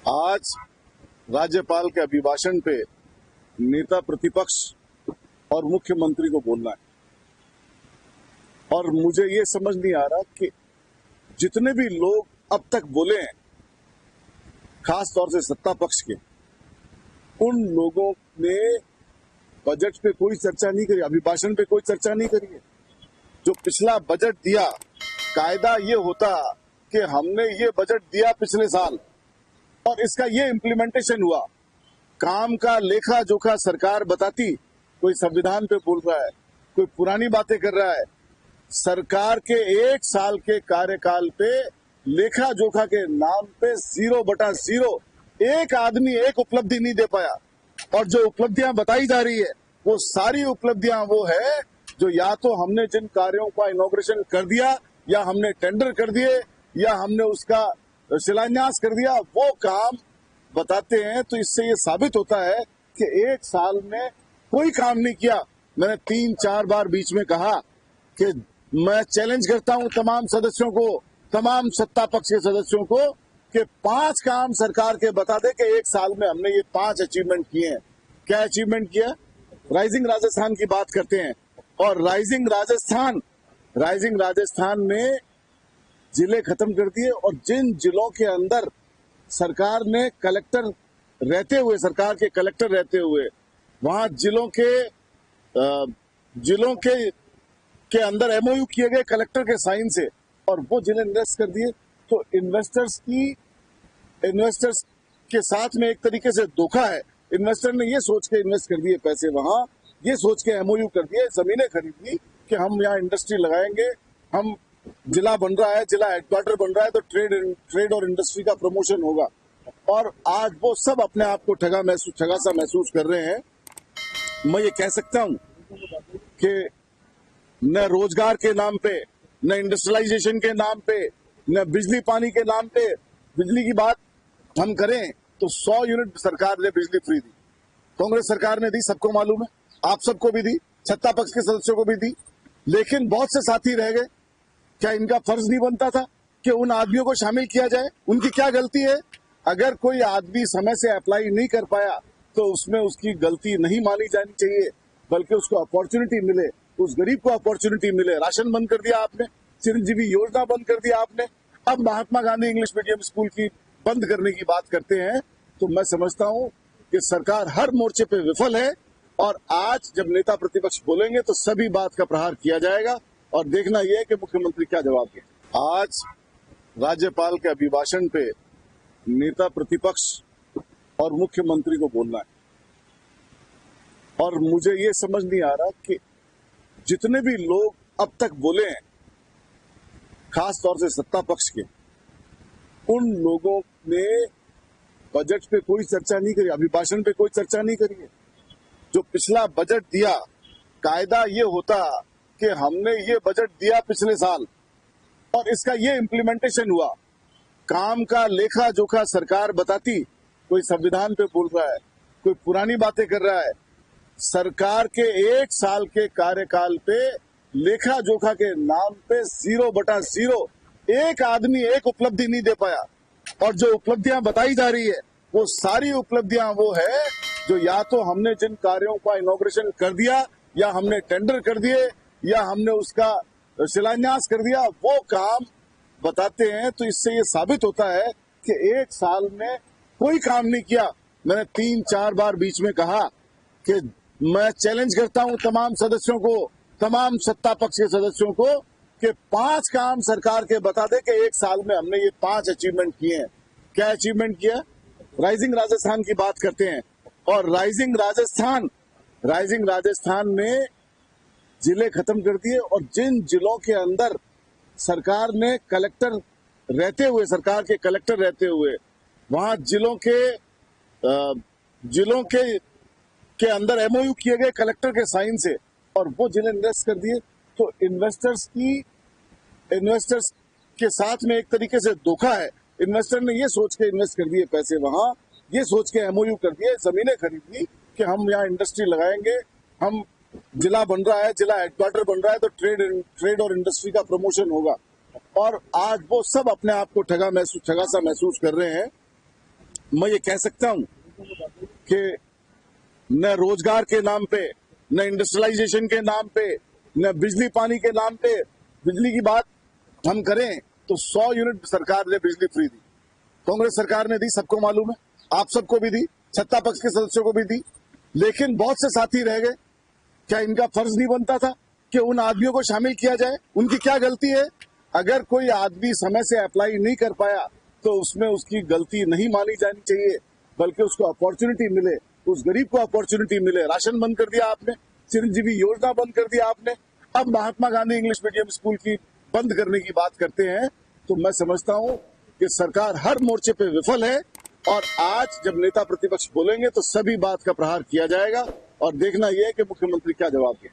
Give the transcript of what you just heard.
आज राज्यपाल के अभिभाषण पे नेता प्रतिपक्ष और मुख्यमंत्री को बोलना है। और मुझे ये समझ नहीं आ रहा कि जितने भी लोग अब तक बोले हैं, खास तौर से सत्ता पक्ष के, उन लोगों ने बजट पे कोई चर्चा नहीं करी, अभिभाषण पे कोई चर्चा नहीं करी है। जो पिछला बजट दिया, कायदा ये होता कि हमने ये बजट दिया पिछले साल और इसका ये इम्प्लीमेंटेशन हुआ। काम का लेखा जोखा सरकार बताती, कोई संविधान पे बोल रहा है, कोई पुरानी बातें कर रहा है। सरकार के 1 साल के कार्यकाल पे लेखा जोखा के नाम पे 0/0 एक आदमी एक उपलब्धि नहीं दे पाया। और जो उपलब्धियां बताई जा रही है, वो सारी उपलब्धियां वो है जो या तो हमने जिन कार्यों का इनॉग्रेशन कर दिया, या हमने टेंडर कर दिए, या हमने उसका शिलान्यास कर दिया, वो काम बताते हैं। तो इससे ये साबित होता है कि 1 साल में कोई काम नहीं किया। मैंने 3-4 बार बीच में कहा कि मैं चैलेंज करता हूं तमाम सदस्यों को, तमाम सत्ता पक्ष के सदस्यों को, कि 5 काम सरकार के बता दे कि 1 साल में हमने ये 5 अचीवमेंट किए हैं। क्या अचीवमेंट किया? राइजिंग राजस्थान की बात करते हैं। और राइजिंग राजस्थान में जिले खत्म कर दिए। और जिन जिलों के अंदर सरकार ने कलेक्टर रहते हुए वहां जिलों के अंदर एमओयू किए गए कलेक्टर के साइन से, और वो जिले इन्वेस्ट कर दिए। तो इन्वेस्टर्स के साथ में एक तरीके से धोखा है। इन्वेस्टर ने ये सोच के इन्वेस्ट कर दिए पैसे वहां, ये सोच के एमओयू कर दिए, जमीनें खरीद ली कि हम यहाँ इंडस्ट्री लगाएंगे, हम जिला बन रहा है, जिला हेडक्वार्टर बन रहा है, तो ट्रेड और इंडस्ट्री का प्रमोशन होगा। और आज वो सब अपने आप को ठगा सा महसूस कर रहे हैं। मैं ये कह सकता हूं कि न रोजगार के नाम पे, न इंडस्ट्रियलाइजेशन के नाम पे, न बिजली पानी के नाम पे, बिजली की बात हम करें तो 100 यूनिट सरकार ने बिजली फ्री दी, कांग्रेस सरकार ने दी, सबको मालूम है, आप सबको भी दी, सत्ता पक्ष के सदस्यों को भी दी। लेकिन बहुत से साथी रह गए। क्या इनका फर्ज नहीं बनता था कि उन आदमियों को शामिल किया जाए? उनकी क्या गलती है? अगर कोई आदमी समय से अप्लाई नहीं कर पाया तो उसमें उसकी गलती नहीं मानी जानी चाहिए, बल्कि उसको अपॉर्चुनिटी मिले, उस गरीब को अपॉर्चुनिटी मिले। राशन बंद कर दिया आपने, चिरंजीवी योजना बंद कर दिया आपने, अब Mahatma Gandhi English medium school की बंद करने की बात करते हैं। तो मैं समझता हूं कि सरकार हर मोर्चे पे विफल है। और आज जब नेता प्रतिपक्ष बोलेंगे तो सभी बात का प्रहार किया जाएगा, और देखना यह है कि मुख्यमंत्री क्या जवाब दें। आज राज्यपाल के अभिभाषण पे नेता प्रतिपक्ष और मुख्यमंत्री को बोलना है। और मुझे ये समझ नहीं आ रहा कि जितने भी लोग अब तक बोले हैं, खास तौर से सत्ता पक्ष के, उन लोगों ने बजट पे कोई चर्चा नहीं करी, अभिभाषण पे कोई चर्चा नहीं करी है। जो पिछला बजट दिया, कायदा ये होता कि हमने ये बजट दिया पिछले साल और इसका ये इम्प्लीमेंटेशन हुआ। काम का लेखा जोखा सरकार बताती, कोई संविधान पे बोल रहा है, कोई पुरानी बातें कर रहा है। सरकार के 1 साल के कार्यकाल पे लेखा जोखा के नाम पे 0/0 एक आदमी एक उपलब्धि नहीं दे पाया। और जो उपलब्धियां बताई जा रही है, वो सारी उपलब्धियां वो है जो या तो हमने जिन कार्यों का इनॉग्रेशन कर दिया, या हमने टेंडर कर दिए, या हमने उसका शिलान्यास कर दिया, वो काम बताते हैं। तो इससे ये साबित होता है कि 1 साल में कोई काम नहीं किया। मैंने 3-4 बार बीच में कहा कि मैं चैलेंज करता हूं तमाम सदस्यों को, तमाम सत्ता पक्ष के सदस्यों को, कि 5 काम सरकार के बता दे कि 1 साल में हमने ये 5 अचीवमेंट किए हैं। क्या अचीवमेंट किया? राइजिंग राजस्थान की बात करते हैं। और राइजिंग राजस्थान में जिले खत्म कर दिए। और जिन जिलों के अंदर सरकार ने कलेक्टर रहते हुए वहां जिलों के अंदर एमओयू किए गए कलेक्टर के साइन से, और वो जिले इन्वेस्ट कर दिए। तो इन्वेस्टर्स के साथ में एक तरीके से धोखा है। इन्वेस्टर ने ये सोच के इन्वेस्ट कर दिए पैसे वहां, ये सोच के एमओयू कर दिए, जमीनें खरीद ली कि हम यहाँ इंडस्ट्री लगाएंगे, हम जिला बन रहा है, जिला हेडक्वार्टर बन रहा है, तो ट्रेड और इंडस्ट्री का प्रमोशन होगा। और आज वो सब अपने आप को ठगा सा महसूस कर रहे हैं। मैं ये कह सकता हूं कि न रोजगार के नाम पे, न इंडस्ट्रियलाइजेशन के नाम पे, न बिजली पानी के नाम पे, बिजली की बात हम करें तो 100 यूनिट सरकार ने बिजली फ्री दी, कांग्रेस सरकार ने दी, सबको मालूम है, आप सबको भी दी, सत्ता पक्ष के सदस्यों को भी दी। लेकिन बहुत से साथी रह गए। क्या इनका फर्ज नहीं बनता था कि उन आदमियों को शामिल किया जाए? उनकी क्या गलती है? अगर कोई आदमी समय से अप्लाई नहीं कर पाया तो उसमें उसकी गलती नहीं मानी जानी चाहिए, बल्कि उसको अपॉर्चुनिटी मिले, उस गरीब को अपॉर्चुनिटी मिले। राशन बंद कर दिया आपने, चिरंजीवी योजना बंद कर दिया आपने, अब Mahatma Gandhi English medium school की बंद करने की बात करते हैं। तो मैं समझता हूं कि सरकार हर मोर्चे पे विफल है और आज जब नेता प्रतिपक्ष बोलेंगे तो सभी बात का प्रहार किया जाएगा और देखना यह है कि मुख्यमंत्री क्या जवाब दें।